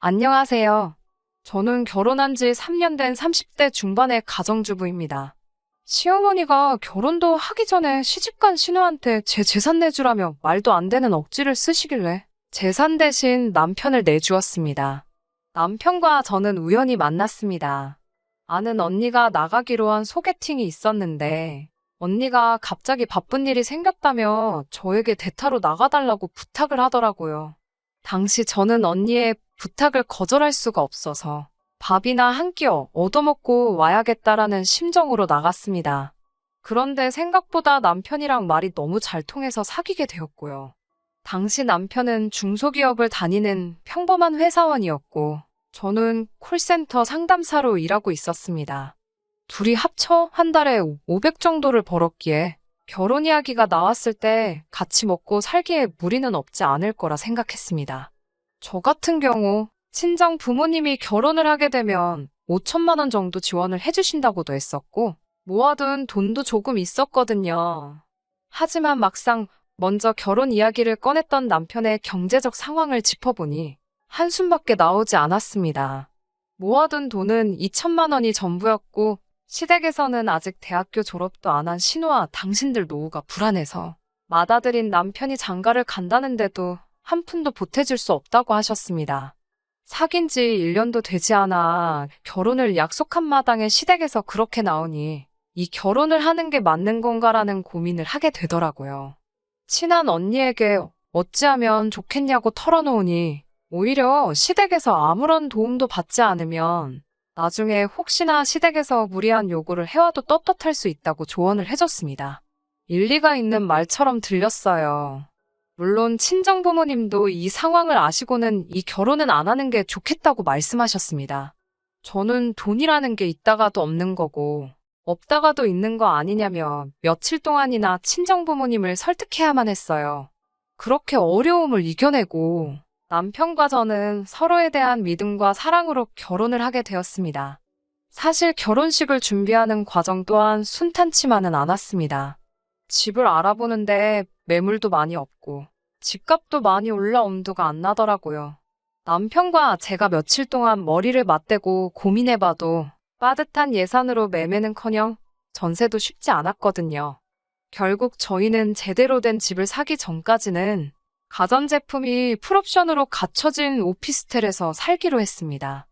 안녕하세요. 저는 결혼한 지 3년 된 30대 중반의 가정주부입니다. 시어머니가 결혼도 하기 전에 시집간 신우한테 제 재산 내주라며 말도 안 되는 억지를 쓰시길래 재산 대신 남편을 내주었습니다. 남편과 저는 우연히 만났습니다. 아는 언니가 나가기로 한 소개팅이 있었는데 언니가 갑자기 바쁜 일이 생겼다며 저에게 대타로 나가달라고 부탁을 하더라고요. 당시 저는 언니의 부탁을 거절할 수가 없어서 밥이나 한 끼 얻어먹고 와야겠다라는 심정으로 나갔습니다. 그런데 생각보다 남편이랑 말이 너무 잘 통해서 사귀게 되었고요. 당시 남편은 중소기업을 다니는 평범한 회사원이었고 저는 콜센터 상담사로 일하고 있었습니다. 둘이 합쳐 한 달에 500 정도를 벌었기에 결혼 이야기가 나왔을 때 같이 먹고 살기에 무리는 없지 않을 거라 생각했습니다. 저 같은 경우 친정 부모님이 결혼을 하게 되면 5천만 원 정도 지원을 해주신다고도 했었고 모아둔 돈도 조금 있었거든요. 하지만 막상 먼저 결혼 이야기를 꺼냈던 남편의 경제적 상황을 짚어보니 한숨밖에 나오지 않았습니다. 모아둔 돈은 2천만 원이 전부였고 시댁에서는 아직 대학교 졸업도 안 한 신우와 당신들 노후가 불안해서 맏아들인 남편이 장가를 간다는데도 한 푼도 보태줄 수 없다고 하셨습니다. 사귄 지 1년도 되지 않아 결혼을 약속한 마당에 시댁에서 그렇게 나오니 이 결혼을 하는 게 맞는 건가라는 고민을 하게 되더라고요. 친한 언니에게 어찌하면 좋겠냐고 털어놓으니 오히려 시댁에서 아무런 도움도 받지 않으면 나중에 혹시나 시댁에서 무리한 요구를 해와도 떳떳할 수 있다고 조언을 해줬습니다. 일리가 있는 말처럼 들렸어요. 물론 친정부모님도 이 상황을 아시고는 이 결혼은 안 하는 게 좋겠다고 말씀하셨습니다. 저는 돈이라는 게 있다가도 없는 거고 없다가도 있는 거 아니냐며 며칠 동안이나 친정부모님을 설득해야만 했어요. 그렇게 어려움을 이겨내고 남편과 저는 서로에 대한 믿음과 사랑으로 결혼을 하게 되었습니다. 사실 결혼식을 준비하는 과정 또한 순탄치만은 않았습니다. 집을 알아보는데 매물도 많이 없고 집값도 많이 올라 엄두가 안 나더라고요. 남편과 제가 며칠 동안 머리를 맞대고 고민해봐도 빠듯한 예산으로 매매는커녕 전세도 쉽지 않았거든요. 결국 저희는 제대로 된 집을 사기 전까지는 가전제품이 풀옵션으로 갖춰진 오피스텔에서 살기로 했습니다.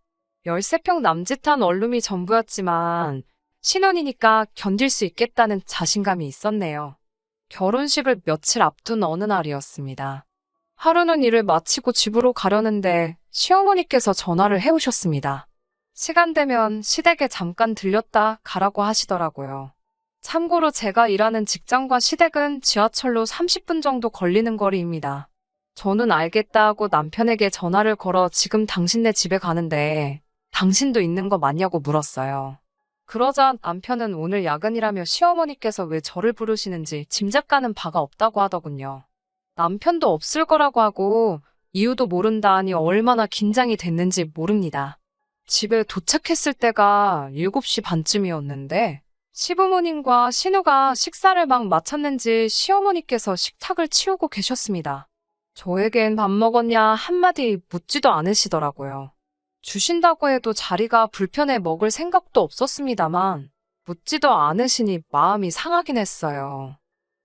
13평 남짓한 원룸이 전부였지만 신혼이니까 견딜 수 있겠다는 자신감이 있었네요. 결혼식을 며칠 앞둔 어느 날이었습니다. 하루는 일을 마치고 집으로 가려는데 시어머니께서 전화를 해오셨습니다. 시간 되면 시댁에 잠깐 들렸다 가라고 하시더라고요. 참고로 제가 일하는 직장과 시댁은 지하철로 30분 정도 걸리는 거리입니다. 저는 알겠다 하고 남편에게 전화를 걸어 지금 당신네 집에 가는데 당신도 있는 거 맞냐고 물었어요. 그러자 남편은 오늘 야근이라며 시어머니께서 왜 저를 부르시는지 짐작가는 바가 없다고 하더군요. 남편도 없을 거라고 하고 이유도 모른다 하니 얼마나 긴장이 됐는지 모릅니다. 집에 도착했을 때가 7시 반쯤이었는데 시부모님과 신우가 식사를 막 마쳤는지 시어머니께서 식탁을 치우고 계셨습니다. 저에겐 밥 먹었냐 한마디 묻지도 않으시더라고요. 주신다고 해도 자리가 불편해 먹을 생각도 없었습니다만 묻지도 않으시니 마음이 상하긴 했어요.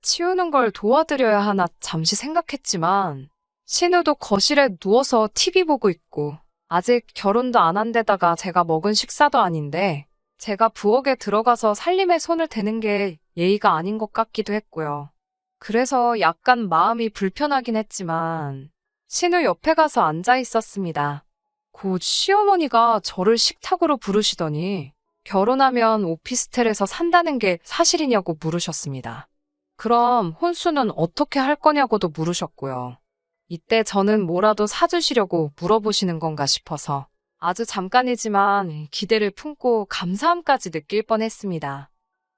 치우는 걸 도와드려야 하나 잠시 생각했지만 신우도 거실에 누워서 TV 보고 있고 아직 결혼도 안 한 데다가 제가 먹은 식사도 아닌데 제가 부엌에 들어가서 살림에 손을 대는 게 예의가 아닌 것 같기도 했고요. 그래서 약간 마음이 불편하긴 했지만 신우 옆에 가서 앉아 있었습니다. 곧 시어머니가 저를 식탁으로 부르시더니 결혼하면 오피스텔에서 산다는 게 사실이냐고 물으셨습니다. 그럼 혼수는 어떻게 할 거냐고도 물으셨고요. 이때 저는 뭐라도 사주시려고 물어보시는 건가 싶어서 아주 잠깐이지만 기대를 품고 감사함까지 느낄 뻔했습니다.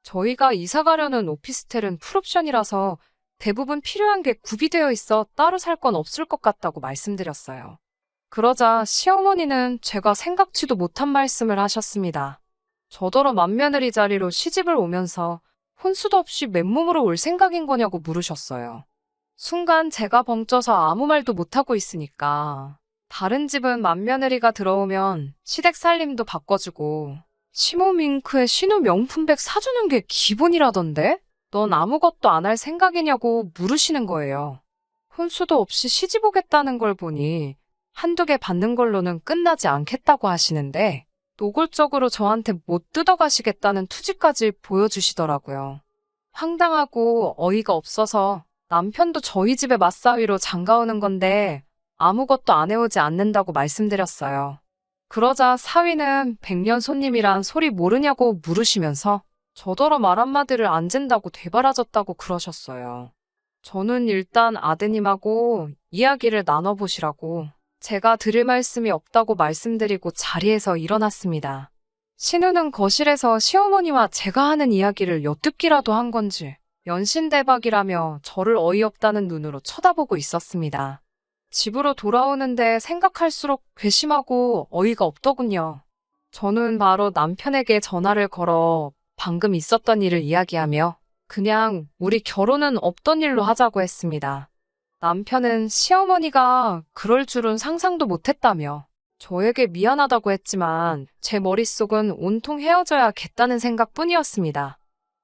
저희가 이사 가려는 오피스텔은 풀옵션이라서 대부분 필요한 게 구비되어 있어 따로 살 건 없을 것 같다고 말씀드렸어요. 그러자 시어머니는 제가 생각지도 못한 말씀을 하셨습니다. 저더러 맏며느리 자리로 시집을 오면서 혼수도 없이 맨몸으로 올 생각인 거냐고 물으셨어요. 순간 제가 벙쪄서 아무 말도 못하고 있으니까 다른 집은 맏며느리가 들어오면 시댁 살림도 바꿔주고 시모밍크에 신혼 명품백 사주는 게 기본이라던데? 넌 아무것도 안 할 생각이냐고 물으시는 거예요. 혼수도 없이 시집 오겠다는 걸 보니 한두 개 받는 걸로는 끝나지 않겠다고 하시는데 노골적으로 저한테 못 뜯어가시겠다는 투지까지 보여주시더라고요. 황당하고 어이가 없어서 남편도 저희 집에 맞사위로 장가오는 건데 아무것도 안 해오지 않는다고 말씀드렸어요. 그러자 사위는 백년 손님이란 소리 모르냐고 물으시면서 저더러 말 한마디를 안 잰다고 되바라졌다고 그러셨어요. 저는 일단 아드님하고 이야기를 나눠보시라고 제가 드릴 말씀이 없다고 말씀드리고 자리에서 일어났습니다. 신우는 거실에서 시어머니와 제가 하는 이야기를 엿듣기라도 한 건지 연신대박이라며 저를 어이없다는 눈으로 쳐다보고 있었습니다. 집으로 돌아오는데 생각할수록 괘씸하고 어이가 없더군요. 저는 바로 남편에게 전화를 걸어 방금 있었던 일을 이야기하며 그냥 우리 결혼은 없던 일로 하자고 했습니다. 남편은 시어머니가 그럴 줄은 상상도 못했다며 저에게 미안하다고 했지만 제 머릿속은 온통 헤어져야겠다는 생각뿐이었습니다.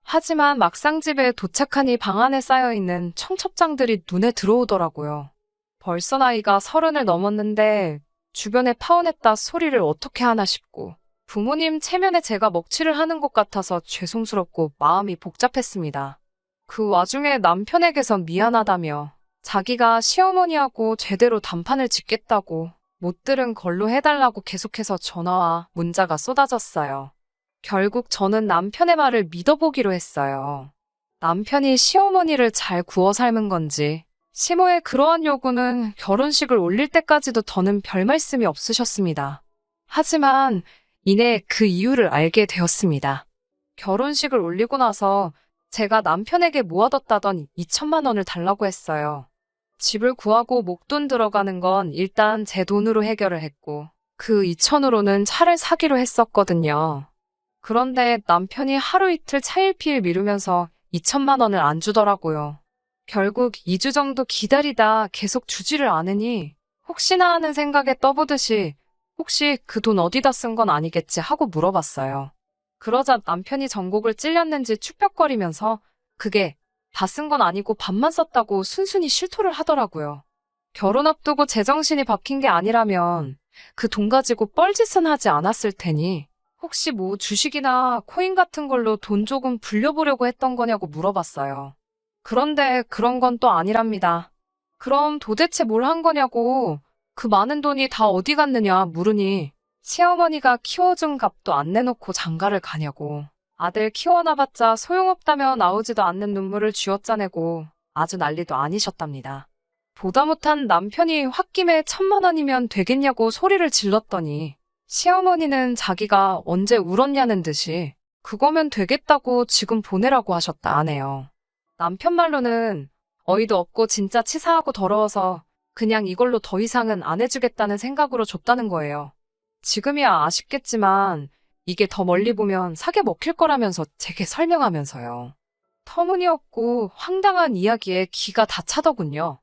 하지만 막상 집에 도착하니 방 안에 쌓여있는 청첩장들이 눈에 들어오더라고요. 벌써 나이가 30을 넘었는데 주변에 파혼했다 소리를 어떻게 하나 싶고 부모님 체면에 제가 먹칠을 하는 것 같아서 죄송스럽고 마음이 복잡했습니다. 그 와중에 남편에게선 미안하다며 자기가 시어머니하고 제대로 단판을 짓겠다고 못 들은 걸로 해달라고 계속해서 전화와 문자가 쏟아졌어요. 결국 저는 남편의 말을 믿어보기로 했어요. 남편이 시어머니를 잘 구워 삶은 건지 시모의 그러한 요구는 결혼식을 올릴 때까지도 더는 별 말씀이 없으셨습니다. 하지만 이내 그 이유를 알게 되었습니다. 결혼식을 올리고 나서 제가 남편에게 모아뒀다던 2천만 원을 달라고 했어요. 집을 구하고 목돈 들어가는 건 일단 제 돈으로 해결을 했고 그 2천으로는 차를 사기로 했었거든요. 그런데 남편이 하루 이틀 차일피일 미루면서 2천만 원을 안 주더라고요. 결국 2주 정도 기다리다 계속 주지를 않으니 혹시나 하는 생각에 떠보듯이 혹시 그 돈 어디다 쓴 건 아니겠지 하고 물어봤어요. 그러자 남편이 전곡을 찔렸는지 축벽거리면서 그게 다 쓴 건 아니고 반만 썼다고 순순히 실토를 하더라고요. 결혼 앞두고 제정신이 박힌 게 아니라면 그 돈 가지고 뻘짓은 하지 않았을 테니 혹시 뭐 주식이나 코인 같은 걸로 돈 조금 불려보려고 했던 거냐고 물어봤어요. 그런데 그런 건 또 아니랍니다. 그럼 도대체 뭘 한 거냐고 그 많은 돈이 다 어디 갔느냐 물으니 시어머니가 키워준 값도 안 내놓고 장가를 가냐고 아들 키워놔봤자 소용없다며 나오지도 않는 눈물을 쥐어짜내고 아주 난리도 아니셨답니다. 보다 못한 남편이 홧김에 1,000만 원이면 되겠냐고 소리를 질렀더니 시어머니는 자기가 언제 울었냐는 듯이 그거면 되겠다고 지금 보내라고 하셨다 하네요. 남편 말로는 어이도 없고 진짜 치사하고 더러워서 그냥 이걸로 더 이상은 안 해주겠다는 생각으로 줬다는 거예요. 지금이야 아쉽겠지만 이게 더 멀리 보면 사게 먹힐 거라면서 제게 설명하면서요. 터무니없고 황당한 이야기에 기가 다 차더군요.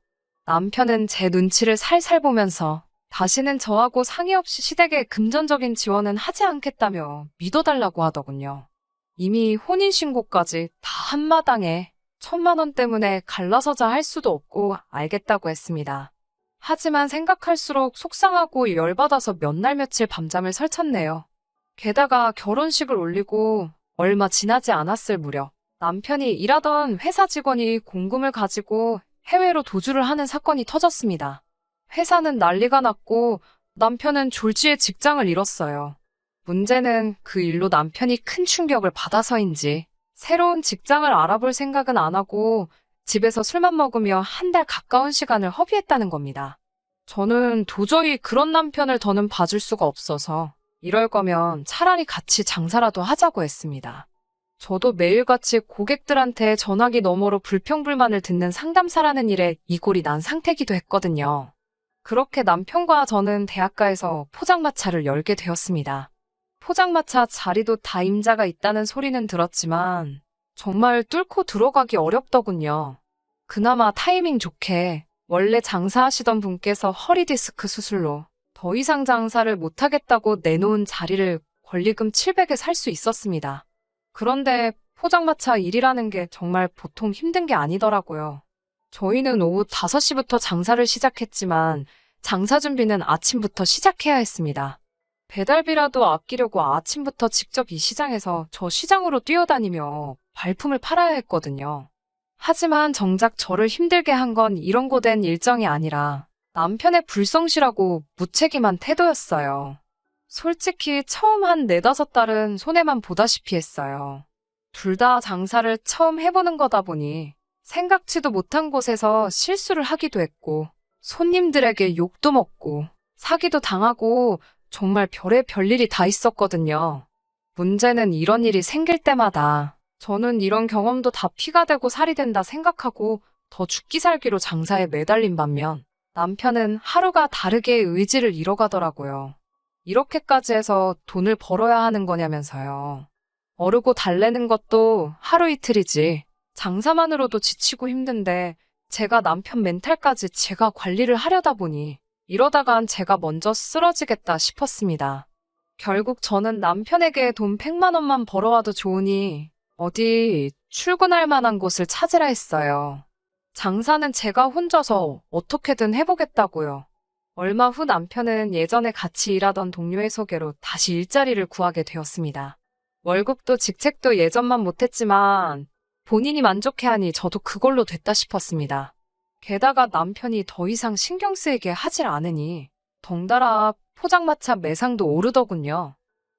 남편은 제 눈치를 살살 보면서 다시는 저하고 상의 없이 시댁에 금전적인 지원은 하지 않겠다며 믿어달라고 하더군요. 이미 혼인신고까지 다 한마당에 1,000만 원 때문에 갈라서자 할 수도 없고 알겠다고 했습니다. 하지만 생각할수록 속상하고 열받아서 몇 날 며칠 밤잠을 설쳤네요. 게다가 결혼식을 올리고 얼마 지나지 않았을 무렵 남편이 일하던 회사 직원이 공금을 가지고 해외로 도주를 하는 사건이 터졌습니다. 회사는 난리가 났고 남편은 졸지에 직장을 잃었어요. 문제는 그 일로 남편이 큰 충격을 받아서인지 새로운 직장을 알아볼 생각은 안 하고 집에서 술만 먹으며 한 달 가까운 시간을 허비했다는 겁니다. 저는 도저히 그런 남편을 더는 봐줄 수가 없어서 이럴 거면 차라리 같이 장사라도 하자고 했습니다. 저도 매일같이 고객들한테 전화기 너머로 불평불만을 듣는 상담사라는 일에 이골이 난 상태기도 했거든요. 그렇게 남편과 저는 대학가에서 포장마차를 열게 되었습니다. 포장마차 자리도 다 임자가 있다는 소리는 들었지만 정말 뚫고 들어가기 어렵더군요. 그나마 타이밍 좋게 원래 장사하시던 분께서 허리 디스크 수술로 더 이상 장사를 못하겠다고 내놓은 자리를 권리금 700에 살 수 있었습니다. 그런데 포장마차 일이라는 게 정말 보통 힘든 게 아니더라고요. 저희는 오후 5시부터 장사를 시작했지만 장사 준비는 아침부터 시작해야 했습니다. 배달비라도 아끼려고 아침부터 직접 이 시장에서 저 시장으로 뛰어다니며 발품을 팔아야 했거든요. 하지만 정작 저를 힘들게 한 건 이런 고된 일정이 아니라 남편의 불성실하고 무책임한 태도였어요. 솔직히 처음 한 4~5달은 손해만 보다시피 했어요. 둘 다 장사를 처음 해보는 거다 보니 생각지도 못한 곳에서 실수를 하기도 했고 손님들에게 욕도 먹고 사기도 당하고 정말 별일이 다 있었거든요. 문제는 이런 일이 생길 때마다 저는 이런 경험도 다 피가 되고 살이 된다 생각하고 더 죽기 살기로 장사에 매달린 반면 남편은 하루가 다르게 의지를 잃어가더라고요. 이렇게까지 해서 돈을 벌어야 하는 거냐면서요. 어르고 달래는 것도 하루 이틀이지. 장사만으로도 지치고 힘든데 제가 남편 멘탈까지 제가 관리를 하려다 보니 이러다간 제가 먼저 쓰러지겠다 싶었습니다. 결국 저는 남편에게 돈 100만 원만 벌어와도 좋으니 어디 출근할 만한 곳을 찾으라 했어요. 장사는 제가 혼자서 어떻게든 해보겠다고요. 얼마 후 남편은 예전에 같이 일하던 동료의 소개로 다시 일자리를 구하게 되었습니다. 월급도 직책도 예전만 못했지만 본인이 만족해하니 저도 그걸로 됐다 싶었습니다. 게다가 남편이 더 이상 신경 쓰이게 하질 않으니 덩달아 포장마차 매상도 오르더군요.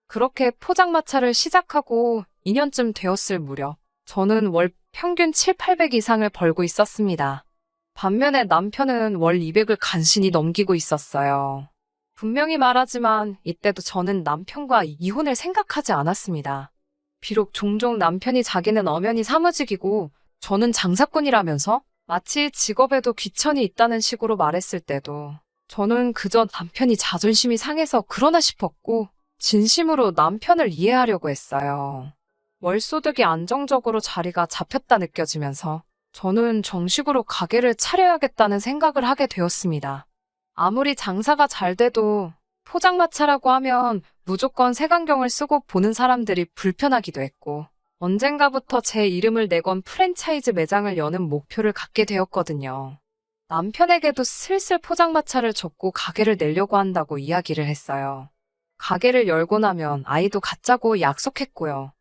그렇게 포장마차를 시작하고 2년쯤 되었을 무렵 저는 월 평균 700~800 이상을 벌고 있었습니다. 반면에 남편은 월 200을 간신히 넘기고 있었어요. 분명히 말하지만 이때도 저는 남편과 이혼을 생각하지 않았습니다. 비록 종종 남편이 자기는 엄연히 사무직이고 저는 장사꾼이라면서 마치 직업에도 귀천이 있다는 식으로 말했을 때도 저는 그저 남편이 자존심이 상해서 그러나 싶었고 진심으로 남편을 이해하려고 했어요. 월소득이 안정적으로 자리가 잡혔다 느껴지면서 저는 정식으로 가게를 차려야겠다는 생각을 하게 되었습니다. 아무리 장사가 잘 돼도 포장마차라고 하면 무조건 색안경을 쓰고 보는 사람들이 불편하기도 했고 언젠가부터 제 이름을 내건 프랜차이즈 매장을 여는 목표를 갖게 되었거든요. 남편에게도 슬슬 포장마차를 접고 가게를 내려고 한다고 이야기를 했어요. 가게를 열고 나면 아이도 갖자고 약속했고요.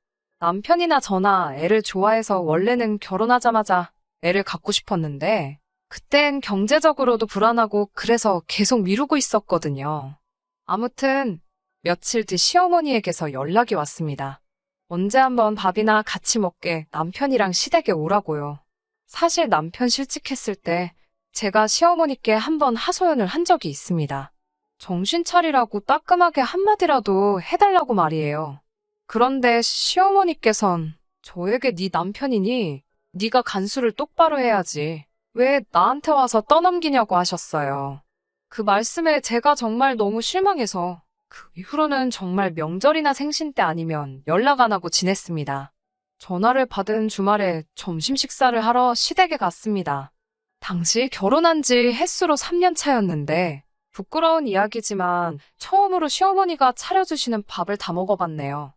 남편이나 저나 애를 좋아해서 원래는 결혼하자마자 애를 갖고 싶었는데 그땐 경제적으로도 불안하고 그래서 계속 미루고 있었거든요. 아무튼 며칠 뒤 시어머니에게서 연락이 왔습니다. 언제 한번 밥이나 같이 먹게 남편이랑 시댁에 오라고요. 사실 남편 실직했을 때 제가 시어머니께 한번 하소연을 한 적이 있습니다. 정신 차리라고 따끔하게 한마디라도 해달라고 말이에요. 그런데 시어머니께선 저에게 네 남편이니 네가 간수를 똑바로 해야지. 왜 나한테 와서 떠넘기냐고 하셨어요. 그 말씀에 제가 정말 너무 실망해서 그 이후로는 정말 명절이나 생신 때 아니면 연락 안 하고 지냈습니다. 전화를 받은 주말에 점심 식사를 하러 시댁에 갔습니다. 당시 결혼한 지 햇수로 3년 차였는데 부끄러운 이야기지만 처음으로 시어머니가 차려주시는 밥을 다 먹어봤네요.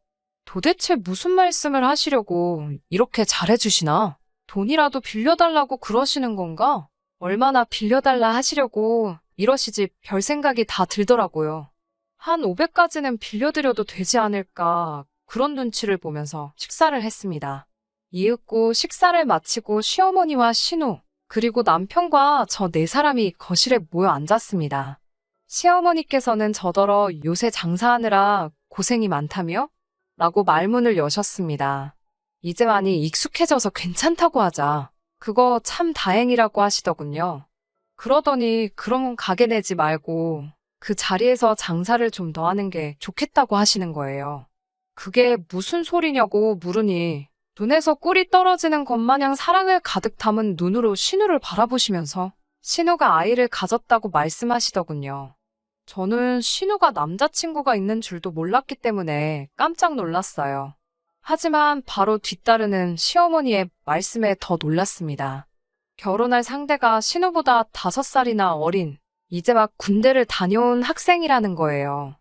도대체 무슨 말씀을 하시려고 이렇게 잘해주시나? 돈이라도 빌려달라고 그러시는 건가? 얼마나 빌려달라 하시려고 이러시지 별 생각이 다 들더라고요. 한 500까지는 빌려드려도 되지 않을까 그런 눈치를 보면서 식사를 했습니다. 이윽고 식사를 마치고 시어머니와 신우 그리고 남편과 저 4사람이 거실에 모여 앉았습니다. 시어머니께서는 저더러 요새 장사하느라 고생이 많다며? 라고 말문을 여셨습니다. 이제 많이 익숙해져서 괜찮다고 하자. 그거 참 다행이라고 하시더군요. 그러더니 그럼 가게 내지 말고 그 자리에서 장사를 좀 더 하는 게 좋겠다고 하시는 거예요. 그게 무슨 소리냐고 물으니 눈에서 꿀이 떨어지는 것 마냥 사랑을 가득 담은 눈으로 신우를 바라보시면서 신우가 아이를 가졌다고 말씀하시더군요. 저는 신우가 남자친구가 있는 줄도 몰랐기 때문에 깜짝 놀랐어요. 하지만 바로 뒤따르는 시어머니의 말씀에 더 놀랐습니다. 결혼할 상대가 신우보다 5살이나 어린 이제 막 군대를 다녀온 학생이라는 거예요.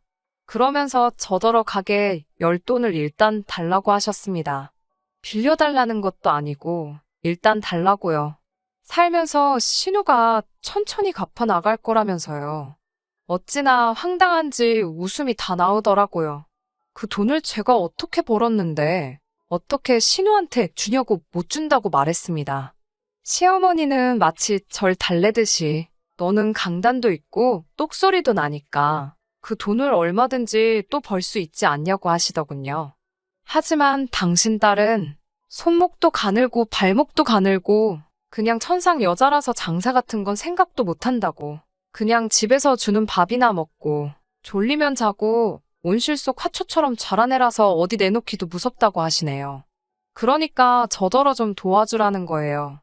그러면서 저더러 가게 용돈을 일단 달라고 하셨습니다. 빌려달라는 것도 아니고 일단 달라고요. 살면서 신우가 천천히 갚아 나갈 거라면서요. 어찌나 황당한지 웃음이 다 나오더라고요. 그 돈을 제가 어떻게 벌었는데 어떻게 신우한테 주냐고 못 준다고 말했습니다. 시어머니는 마치 절 달래듯이 너는 강단도 있고 똑소리도 나니까 그 돈을 얼마든지 또 벌 수 있지 않냐고 하시더군요. 하지만 당신 딸은 손목도 가늘고 발목도 가늘고 그냥 천상 여자라서 장사 같은 건 생각도 못 한다고. 그냥 집에서 주는 밥이나 먹고 졸리면 자고 온실 속 화초처럼 자라내라서 어디 내놓기도 무섭다고 하시네요. 그러니까 저더러 좀 도와주라는 거예요.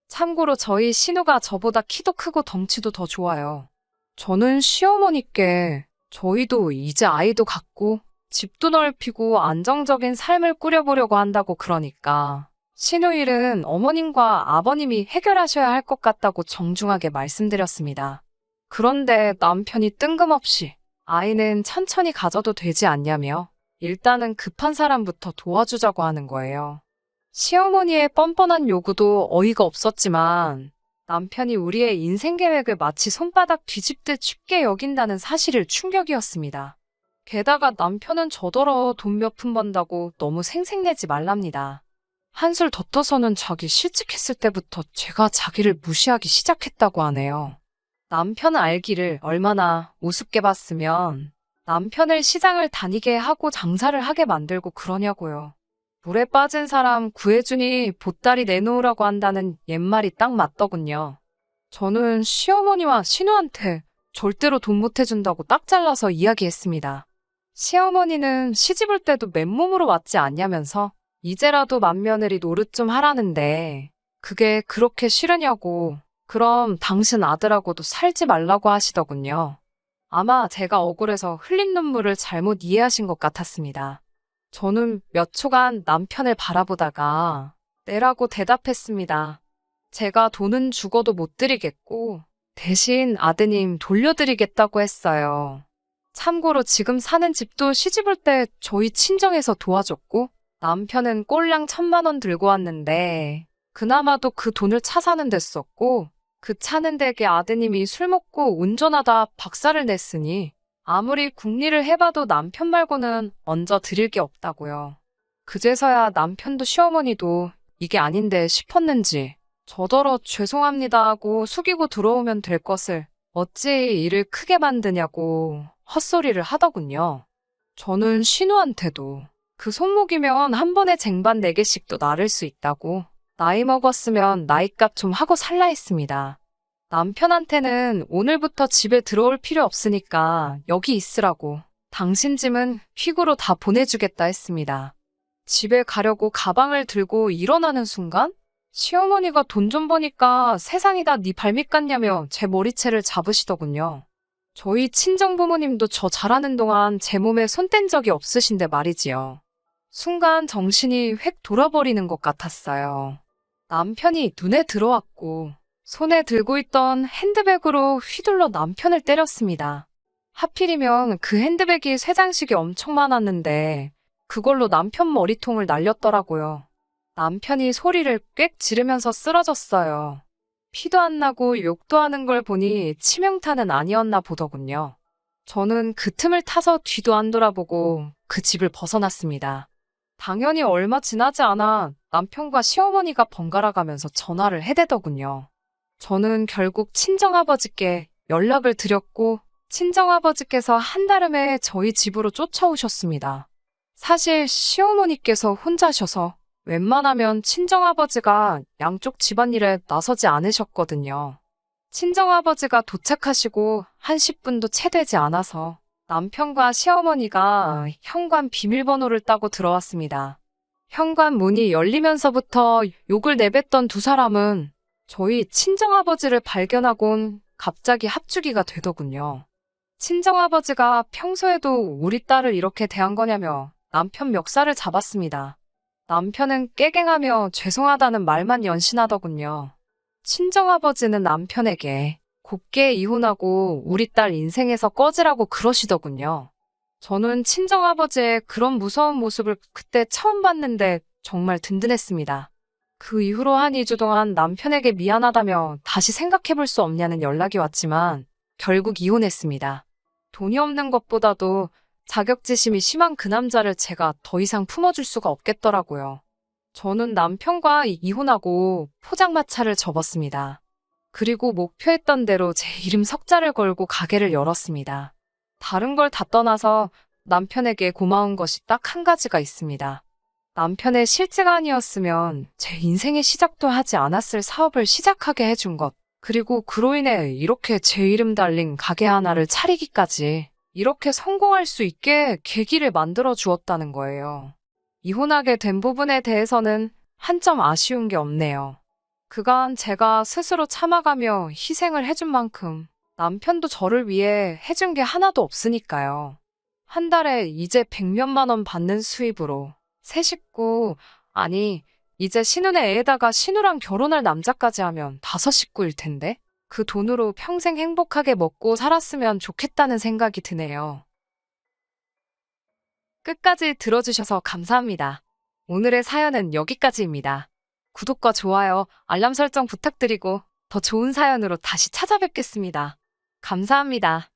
참고로 저희 신우가 저보다 키도 크고 덩치도 더 좋아요. 저는 시어머니께 저희도 이제 아이도 갖고 집도 넓히고 안정적인 삶을 꾸려보려고 한다고 그러니까 신우 일은 어머님과 아버님이 해결하셔야 할 것 같다고 정중하게 말씀드렸습니다. 그런데 남편이 뜬금없이 아이는 천천히 가져도 되지 않냐며 일단은 급한 사람부터 도와주자고 하는 거예요. 시어머니의 뻔뻔한 요구도 어이가 없었지만 남편이 우리의 인생 계획을 마치 손바닥 뒤집듯 쉽게 여긴다는 사실을 충격이었습니다. 게다가 남편은 저더러 돈 몇 푼 번다고 너무 생색내지 말랍니다. 한술 더 떠서는 자기 실직했을 때부터 제가 자기를 무시하기 시작했다고 하네요. 남편은 알기를 얼마나 우습게 봤으면 남편을 시장을 다니게 하고 장사를 하게 만들고 그러냐고요. 물에 빠진 사람 구해주니 보따리 내놓으라고 한다는 옛말이 딱 맞더군요. 저는 시어머니와 신우한테 절대로 돈 못 해준다고 딱 잘라서 이야기했습니다. 시어머니는 시집 올 때도 맨몸으로 왔지 않냐면서 이제라도 맏며느리 노릇 좀 하라는데 그게 그렇게 싫으냐고. 그럼 당신 아들하고도 살지 말라고 하시더군요. 아마 제가 억울해서 흘린 눈물을 잘못 이해하신 것 같았습니다. 저는 몇 초간 남편을 바라보다가 내라고 대답했습니다. 제가 돈은 죽어도 못 드리겠고 대신 아드님 돌려드리겠다고 했어요. 참고로 지금 사는 집도 시집 올 때 저희 친정에서 도와줬고 남편은 꼴랑 1,000만 원 들고 왔는데 그나마도 그 돈을 차 사는 데 썼고 그 차는 댁에 아드님이 술 먹고 운전하다 박살을 냈으니 아무리 궁리를 해봐도 남편 말고는 얹어 드릴 게 없다고요. 그제서야 남편도 시어머니도 이게 아닌데 싶었는지 저더러 죄송합니다 하고 숙이고 들어오면 될 것을 어찌 일을 크게 만드냐고 헛소리를 하더군요. 저는 신우한테도 그 손목이면 한 번에 쟁반 4개씩도 나를 수 있다고 나이 먹었으면 나이값 좀 하고 살라 했습니다. 남편한테는 오늘부터 집에 들어올 필요 없으니까 여기 있으라고 당신 짐은 퀵으로 다 보내주겠다 했습니다. 집에 가려고 가방을 들고 일어나는 순간 시어머니가 돈 좀 버니까 세상이 다 네 발밑 같냐며 제 머리채를 잡으시더군요. 저희 친정부모님도 저 잘하는 동안 제 몸에 손 뗀 적이 없으신데 말이지요. 순간 정신이 획 돌아버리는 것 같았어요. 남편이 눈에 들어왔고 손에 들고 있던 핸드백으로 휘둘러 남편을 때렸습니다. 하필이면 그 핸드백이 쇠장식이 엄청 많았는데 그걸로 남편 머리통을 날렸더라고요. 남편이 소리를 꽥 지르면서 쓰러졌어요. 피도 안 나고 욕도 하는 걸 보니 치명타는 아니었나 보더군요. 저는 그 틈을 타서 뒤도 안 돌아보고 그 집을 벗어났습니다. 당연히 얼마 지나지 않아 남편과 시어머니가 번갈아 가면서 전화를 해대더군요. 저는 결국 친정아버지께 연락을 드렸고 친정아버지께서 한달음에 저희 집으로 쫓아오셨습니다. 사실 시어머니께서 혼자셔서 웬만하면 친정아버지가 양쪽 집안일에 나서지 않으셨거든요. 친정아버지가 도착하시고 한 10분도 채 되지 않아서 남편과 시어머니가 현관 비밀번호를 따고 들어왔습니다. 현관 문이 열리면서부터 욕을 내뱉던 두 사람은 저희 친정아버지를 발견하곤 갑자기 합주기가 되더군요. 친정아버지가 평소에도 우리 딸을 이렇게 대한 거냐며 남편 멱살을 잡았습니다. 남편은 깨갱하며 죄송하다는 말만 연신하더군요. 친정아버지는 남편에게 곱게 이혼하고 우리 딸 인생에서 꺼지라고 그러시더군요. 저는 친정아버지의 그런 무서운 모습을 그때 처음 봤는데 정말 든든했습니다. 그 이후로 한 2주 동안 남편에게 미안하다며 다시 생각해 볼 수 없냐는 연락이 왔지만 결국 이혼했습니다. 돈이 없는 것보다도 자격지심이 심한 그 남자를 제가 더 이상 품어줄 수가 없겠더라고요. 저는 남편과 이혼하고 포장마차를 접었습니다. 그리고 목표했던 대로 제 이름 석자를 걸고 가게를 열었습니다. 다른 걸 다 떠나서 남편에게 고마운 것이 딱 한 가지가 있습니다. 남편의 실제가 아니었으면 제 인생의 시작도 하지 않았을 사업을 시작하게 해준 것. 그리고 그로 인해 이렇게 제 이름 달린 가게 하나를 차리기까지 이렇게 성공할 수 있게 계기를 만들어 주었다는 거예요. 이혼하게 된 부분에 대해서는 한 점 아쉬운 게 없네요. 그간 제가 스스로 참아가며 희생을 해준 만큼 남편도 저를 위해 해준 게 하나도 없으니까요. 한 달에 이제 100몇만 원 받는 수입으로 새 식구, 아니 이제 신혼의 애에다가 신우랑 결혼할 남자까지 하면 5식구일 텐데 그 돈으로 평생 행복하게 먹고 살았으면 좋겠다는 생각이 드네요. 끝까지 들어주셔서 감사합니다. 오늘의 사연은 여기까지입니다. 구독과 좋아요, 알람 설정 부탁드리고 더 좋은 사연으로 다시 찾아뵙겠습니다. 감사합니다.